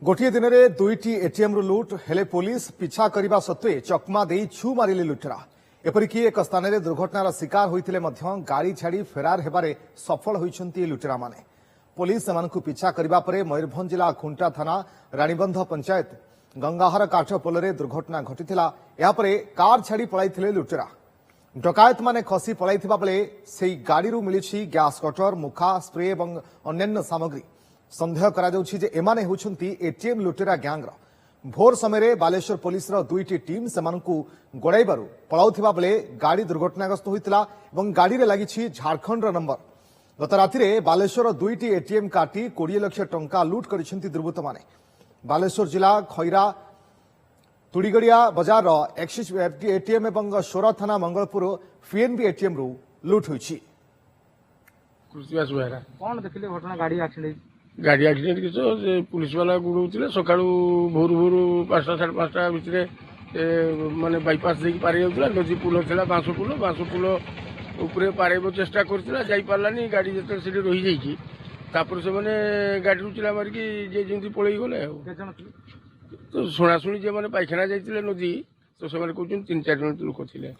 गोटे दिन में दुईटी एटीएम रु लुट हेले पुलिस पिछा करने सत्वे चकमा दे छु मारिले लुटेरा एपरिक एक स्थान में दुर्घटनार शिकार होते गाड़ी छाड़ी फेरार हेबारे सफल होइछन्ति लुटेरा माने पुलिस सेमानकु पिछा करबा परे मयूरभंज जिला खुंटा थाना रानीबंध पंचायत गंगाहार काठ पोलरे दुर्घटना घटिथिला या परे कार छाड़ी पळाइथिले लुटेरा डकायत माने खसी पळाइथिबा बेले सेही गाड़ीरू मिलिछि गैस कटर मुखा स्प्रे एवं अन्यान्य सामग्री सन्देह करा जाउछि जे एमाने होउछन्ति एटीएम लुटेरा गैंगर भोर समय बालेश्वर पुलिस दुईटी टीम सेमानकु गोड़ाइबारु पळाउथिबा बेले गाड़ी दुर्घटनाग्रस्त होइतिला एवं गाड़ी रे लागिछि झारखंड नंबर गत रातिरे बालेश्वर दुईटी एटीएम काटी 20 लाख टंका लुट करिसेंति दुर्बृत्त माने बालेश्वर जिला खैरा तुड़ीगड़िया बजार एक्सिस एटीएम एवं सोर थाना मंगलपुर पीएनबी एटीएम रु लुट होइछि। कौन देखिले घटना गाड़ी एक्सीडेंट गाड़ी एक्सीडेंट किस पुलिस वाला गुड़ौले सका भोर भोर 5टा 5:30 भितर माने बाईपास देखिए पार जाऊला नदी पुल था बांस पुल उपरे पारब चेष्टा करपारानी गाड़ी जो से रही जापर से गाड़ी चिला मारिकी जे जमी पलि गले तो शुणाशुणी जो मैंने पाइखाना जाते नदी तो से कहते 3-4 जन लोक थे।